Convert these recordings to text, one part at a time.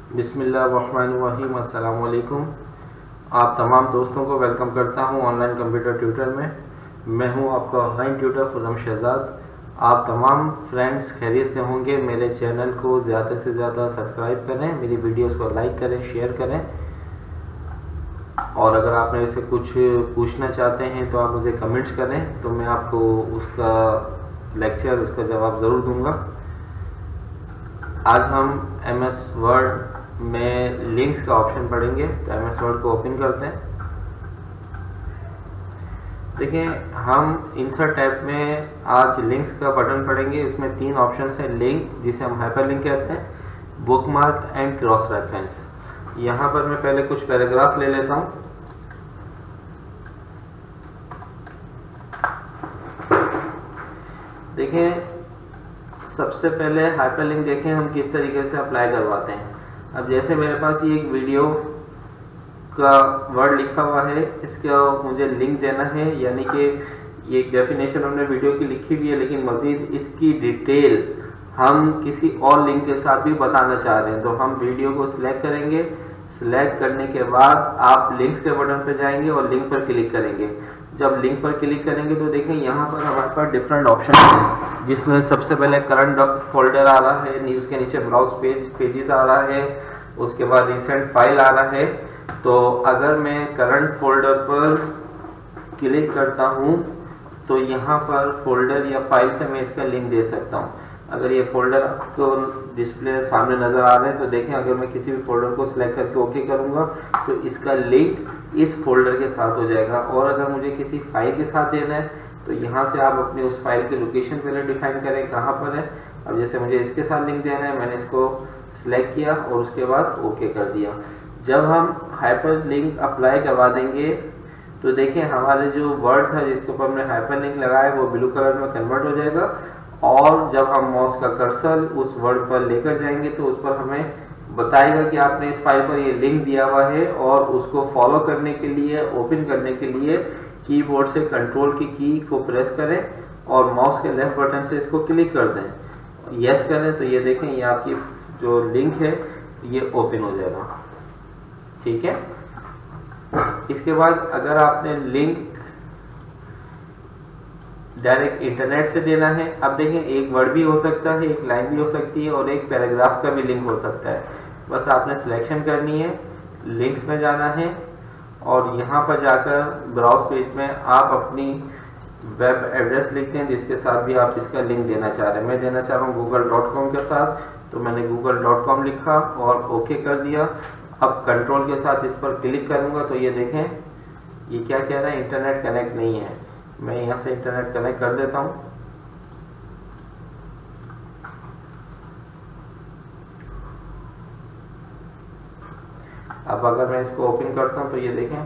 बिस्मिल्लाहिर्रहमानिर्रहीम। अस्सलाम वालेकुम। आप तमाम दोस्तों को वेलकम करता हूं ऑनलाइन कंप्यूटर ट्यूटर में। मैं हूं आपका ऑनलाइन ट्यूटर खुर्रम शहजाद। आप तमाम फ्रेंड्स खैरियत से होंगे। मेरे चैनल को ज़्यादा से ज़्यादा सब्सक्राइब करें, मेरी वीडियोस को लाइक करें, शेयर करें, और अगर आप मेरे से कुछ पूछना चाहते हैं तो आप मुझे कमेंट्स करें, तो मैं आपको उसका लेक्चर, उसका जवाब ज़रूर दूंगा। आज हम MS वर्ड में लिंक्स का ऑप्शन पढ़ेंगे। तो MS वर्ड को ओपन करते हैं। देखिए, हम इंसर्ट टैब में आज लिंक्स का बटन पढ़ेंगे। इसमें 3 ऑप्शन है। लिंक, जिसे हम हाइपर लिंक कहते हैं, बुकमार्क एंड क्रॉस रेफरेंस। यहाँ पर मैं पहले कुछ पैराग्राफ ले लेता हूँ। देखें, सबसे पहले हाइपरलिंक देखें हम किस तरीके से अप्लाई करवाते हैं। अब जैसे मेरे पास ये एक वीडियो का वर्ड लिखा हुआ है, इसका मुझे लिंक देना है, यानी कि ये एक डेफिनेशन हमने वीडियो की लिखी हुई है, लेकिन मज़ीद इसकी डिटेल हम किसी और लिंक के साथ भी बताना चाह रहे हैं। तो हम वीडियो को सिलेक्ट करेंगे। सिलेक्ट करने के बाद आप लिंक्स के बटन पर जाएंगे और लिंक पर क्लिक करेंगे। जब लिंक पर क्लिक करेंगे तो देखें यहाँ पर हमारे पास डिफरेंट ऑप्शन है, जिसमें सबसे पहले करंट फोल्डर आ रहा है, न्यूज़ के नीचे ब्राउज पेजेस आ रहा है, उसके बाद रिसेंट फाइल आ रहा है। तो अगर मैं करंट फोल्डर पर क्लिक करता हूँ तो यहाँ पर फोल्डर या फाइल से मैं इसका लिंक दे सकता हूँ। अगर ये फोल्डर आपको डिस्प्ले सामने नज़र आ रहे हैं तो देखें, अगर मैं किसी भी फोल्डर को सिलेक्ट करके ओके करूँगा तो इसका लिंक इस फोल्डर के साथ हो जाएगा। और अगर मुझे किसी फाइल के साथ देना है तो यहाँ से आप अपनी उस फाइल की लोकेशन पहले डिफाइन करें कहाँ पर है। अब जैसे मुझे इसके साथ लिंक देना है, मैंने इसको सिलेक्ट किया और उसके बाद ओके कर दिया। जब हम हाइपर लिंक अप्लाई करवा देंगे तो देखिए, हमारे जो वर्ड था जिसके ऊपर हमने हाइपर लिंक लगाया वो ब्लू कलर में कन्वर्ट हो जाएगा। और जब हम माउस का कर्सर उस वर्ड पर लेकर जाएंगे तो उस पर हमें बताएगा कि आपने इस फाइल पर ये लिंक दिया हुआ है, और उसको फॉलो करने के लिए, ओपन करने के लिए कीबोर्ड से कंट्रोल की को प्रेस करें और माउस के लेफ्ट बटन से इसको क्लिक कर दें। यस करें तो ये देखें, ये आपकी जो लिंक है ये ओपन हो जाएगा। ठीक है। इसके बाद अगर आपने लिंक डायरेक्ट इंटरनेट से देना है, अब देखें, एक वर्ड भी हो सकता है, एक लाइन भी हो सकती है, और एक पैराग्राफ का भी लिंक हो सकता है। बस आपने सिलेक्शन करनी है, लिंक्स में जाना है, और यहाँ पर जाकर ब्राउज पेज में आप अपनी वेब एड्रेस लिखते हैं जिसके साथ भी आप इसका लिंक देना चाह रहे हैं। मैं देना चाह रहा हूँ google.com के साथ, तो मैंने google.com लिखा और ओके कर दिया। अब कंट्रोल के साथ इस पर क्लिक करूँगा तो ये देखें, ये क्या कह रहा है, इंटरनेट कनेक्ट नहीं है। मैं यहाँ से इंटरनेट कनेक्ट कर देता हूँ। अब अगर मैं इसको ओपन करता हूँ तो ये देखें,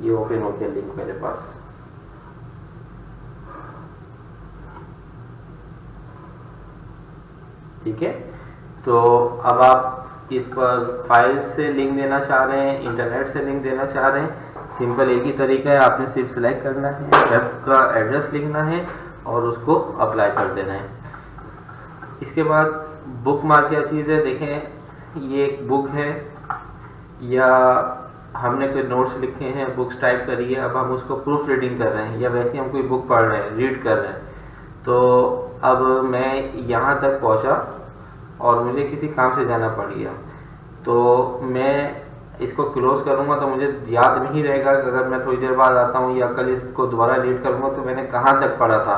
ये ओपन हो गया लिंक मेरे पास। ठीक है। तो अब आप इस पर फाइल से लिंक देना चाह रहे हैं, इंटरनेट से लिंक देना चाह रहे हैं, सिंपल एक ही तरीका है। आपने सिर्फ सिलेक्ट करना है, वेब का एड्रेस लिखना है और उसको अप्लाई कर देना है। इसके बाद बुक मार्क क्या चीज़ है, देखें, ये एक बुक है या हमने कोई नोट्स लिखे हैं, बुक्स टाइप करी है, अब हम उसको प्रूफ रीडिंग कर रहे हैं या वैसे हम कोई बुक पढ़ रहे हैं, रीड कर रहे हैं। तो अब मैं यहाँ तक पहुँचा और मुझे किसी काम से जाना पड़ गया, तो मैं इसको क्लोज करूँगा तो मुझे याद नहीं रहेगा कि अगर मैं थोड़ी देर बाद आता हूँ या कल इसको दोबारा रीड करूँगा तो मैंने कहाँ तक पढ़ा था।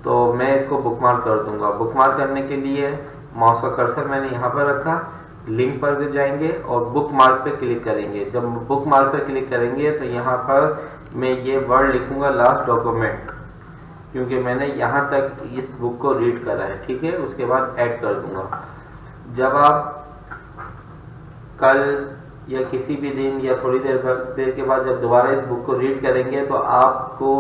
तो मैं इसको बुकमार्क कर दूँगा। बुकमार्क करने के लिए माउस का कर्सर मैंने यहाँ पर रखा, लिंक पर जाएंगे और बुकमार्क पे क्लिक करेंगे। जब बुकमार्क पे क्लिक करेंगे तो यहाँ पर मैं ये वर्ड लिखूँगा, लास्ट डॉक्यूमेंट, क्योंकि मैंने यहाँ तक इस बुक को रीड करा है। ठीक है। उसके बाद ऐड कर दूँगा। जब आप कल या किसी भी दिन या थोड़ी देर के बाद जब दोबारा इस बुक को रीड करेंगे तो आपको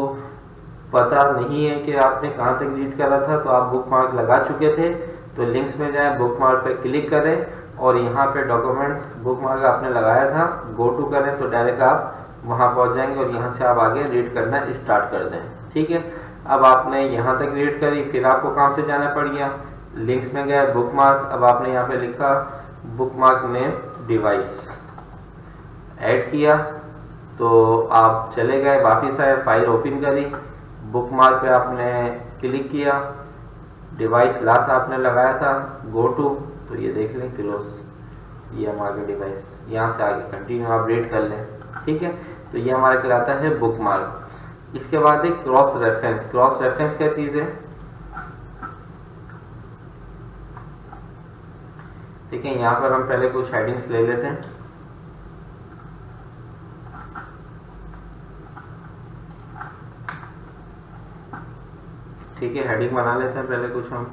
पता नहीं है कि आपने कहाँ तक रीड करा था, तो आप बुक मार्क लगा चुके थे। तो लिंक्स में जाएं, बुक मार्क पर क्लिक करें और यहाँ पे डॉक्यूमेंट बुक मार्क आपने लगाया था, गो टू करें तो डायरेक्ट आप वहाँ पहुँच जाएंगे और यहाँ से आप आगे रीड करना स्टार्ट कर दें। ठीक है। अब आपने यहाँ तक रीड करी, फिर आपको काम से जाना पड़ गया, लिंक्स में गए, बुक मार्क, अब आपने यहाँ पे लिखा बुकमार्क नेम डिवाइस ऐड किया, तो आप चले गए, वापस आए, फाइल ओपन करी, बुकमार्क पे आपने क्लिक किया, डिवाइस लास्ट आपने लगाया था, गो टू, तो ये देख लें क्लोज, ये हमारा डिवाइस, यहाँ से आगे कंटिन्यू आप रीड कर लें। ठीक है, तो ये हमारा कहलाता है बुकमार्क। इसके बाद एक क्रॉस रेफरेंस। क्रॉस रेफरेंस क्या चीज़ है? ठीक है, यहाँ पर हम पहले कुछ हेडिंग्स ले लेते हैं। ठीक है, हेडिंग बना लेते हैं पहले कुछ हम।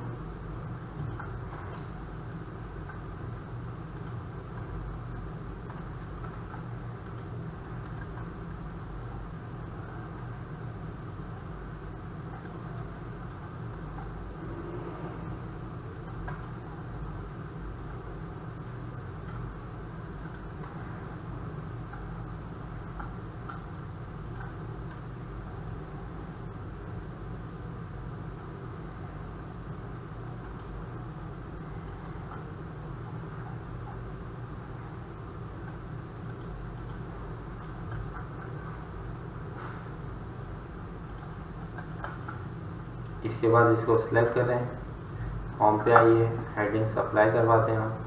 इसके बाद इसको सिलेक्ट करें, होम पे आइए, हेडिंग्स अप्लाई करवाते हैं हम।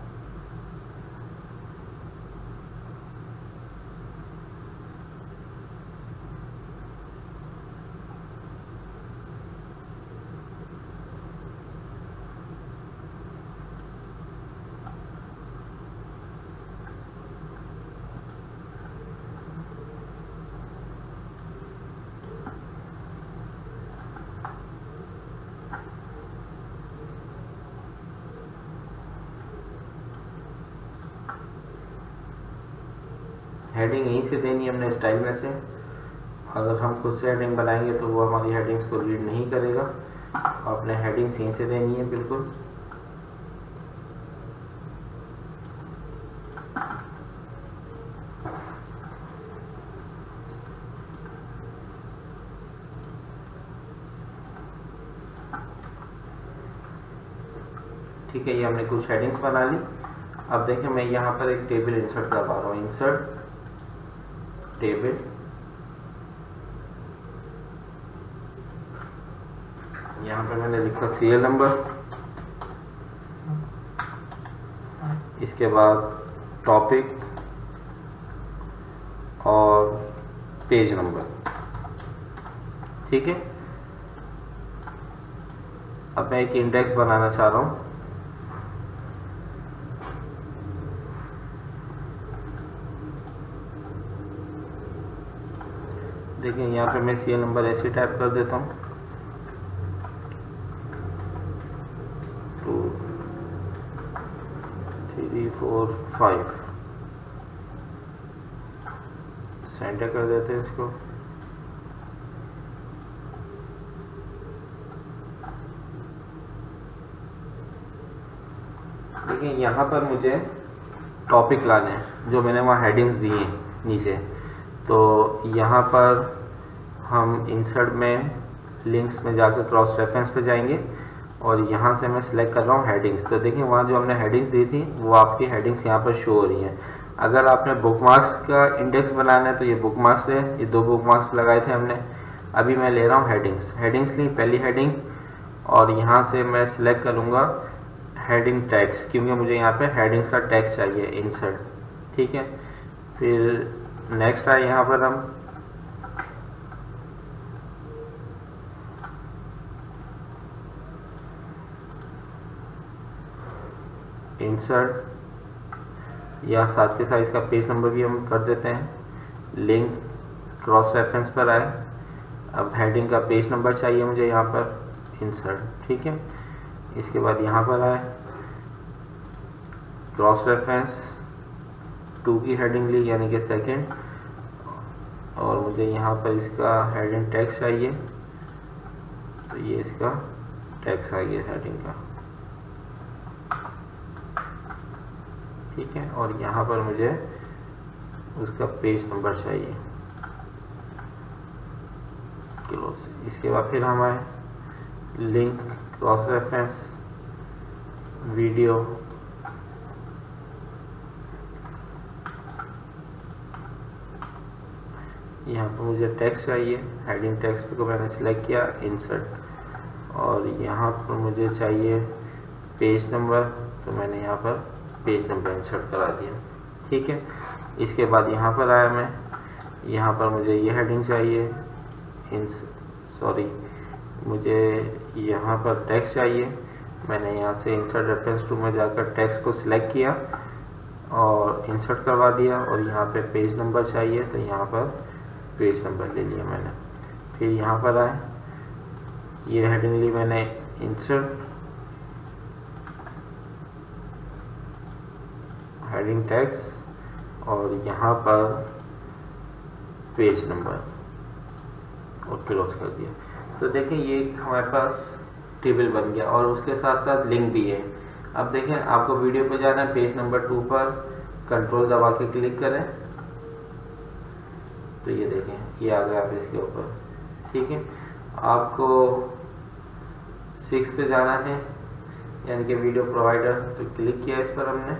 हेडिंग यहीं से देनी है हमने स्टाइल में से। अगर हम खुद से हेडिंग बनाएंगे तो वो हमारी हेडिंग्स को रीड नहीं करेगा। अपने हेडिंग्स यहीं से देनी है बिल्कुल। ठीक है, ये हमने कुछ हेडिंग्स बना ली। अब देखें, मैं यहाँ पर एक टेबल इंसर्ट करवा रहा हूँ। इंसर्ट टेबल, यहाँ पर मैंने लिखा सीरियल नंबर, इसके बाद टॉपिक और पेज नंबर। ठीक है, अब मैं एक इंडेक्स बनाना चाह रहा हूँ। देखिए, यहाँ पे मैं सीरियल नंबर ऐसे टाइप कर देता हूँ, 2 3 4 5, सेंटर कर देते हैं इसको। देखिए, यहाँ पर मुझे टॉपिक लाने हैं, जो मैंने वहाँ हेडिंग्स दी हैं नीचे। तो यहाँ पर हम इंसर्ट में लिंक्स में जाकर क्रॉस रेफरेंस पे जाएंगे और यहाँ से मैं सिलेक्ट कर रहा हूँ हेडिंग्स। तो देखिए, वहाँ जो हमने हेडिंग्स दी थी वो आपकी हेडिंग्स यहाँ पर शो हो रही हैं। अगर आपने बुकमार्क्स का इंडेक्स बनाना है तो ये बुकमार्क्स है, ये 2 बुकमार्क्स लगाए थे हमने। अभी मैं ले रहा हूँ हेडिंग्स। हेडिंग्स ली, पहली हेडिंग, और यहाँ से मैं सिलेक्ट करूँगा हेडिंग टैग्स, क्योंकि मुझे यहाँ पे हेडिंग्स का टैग्स चाहिए, इंसर्ट। ठीक है, फिर नेक्स्ट है, यहाँ पर हम इंसर्ट, या साथ के साथ इसका पेज नंबर भी हम कर देते हैं। लिंक क्रॉस रेफरेंस पर आए, अब हेडिंग का पेज नंबर चाहिए मुझे यहाँ पर, इंसर्ट। ठीक है, इसके बाद यहाँ पर आए, क्रॉस रेफरेंस 2 की हेडिंग ली, यानी कि सेकंड, और मुझे यहाँ पर इसका हेडिंग टैक्स चाहिए, तो ये इसका टैक्स आ गया हेडिंग का। ठीक है, और यहाँ पर मुझे उसका पेज नंबर चाहिए, क्लोज। इसके बाद फिर हम आए, लिंक क्रॉस रेफरेंस वीडियो यहाँ पर मुझे टेक्स्ट चाहिए, हेडिंग टेक्स्ट को मैंने सिलेक्ट किया, इंसर्ट, और यहाँ पर मुझे चाहिए पेज नंबर, तो मैंने यहाँ पर पेज नंबर इंसर्ट करा दिया। ठीक है, इसके बाद यहाँ पर आया मैं, यहाँ पर मुझे ये हेडिंग चाहिए, मुझे यहाँ पर टेक्स्ट चाहिए, मैंने यहाँ से इंसर्ट रेफरेंस टू में जाकर टेक्स्ट को सिलेक्ट किया और इंसर्ट करवा दिया, और यहाँ पे पेज नंबर चाहिए तो यहाँ पर पेज नंबर ले लिया मैंने। फिर यहाँ पर आए, ये हेडिंग ली मैंने इंसर्ट, हेडिंग टेक्स्ट और यहाँ पर पेज नंबर और क्लोज कर दिया। तो देखें ये हमारे पास टेबल बन गया और उसके साथ साथ लिंक भी है। अब देखें आपको वीडियो पे जाना है, पेज नंबर 2 पर कंट्रोल दबा के क्लिक करें तो ये देखें ये आ गया आप इसके ऊपर। ठीक है, आपको 6 पे जाना है यानी कि वीडियो प्रोवाइडर, तो क्लिक किया इस पर हमने,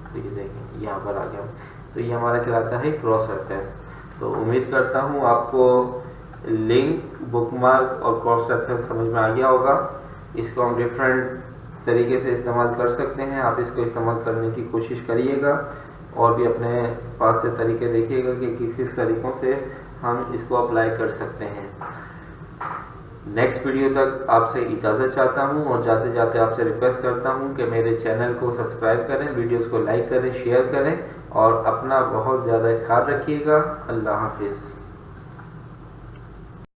तो ये देखें यहाँ पर आ गया। तो ये हमारा कहलाता है क्रॉस रेफरेंस। तो उम्मीद करता हूँ आपको लिंक, बुकमार्क और क्रॉस रेफरेंस समझ में आ गया होगा। इसको हम डिफरेंट तरीके से इस्तेमाल कर सकते हैं, आप इसको इस्तेमाल करने की कोशिश करिएगा और भी अपने पास से तरीके देखिएगा कि किस किस तरीक़ों से हम इसको अप्लाई कर सकते हैं। नेक्स्ट वीडियो तक आपसे इजाज़त चाहता हूं और जाते जाते आपसे रिक्वेस्ट करता हूं कि मेरे चैनल को सब्सक्राइब करें, वीडियोस को लाइक करें, शेयर करें और अपना बहुत ज़्यादा ख्याल रखिएगा। अल्लाह हाफिज़।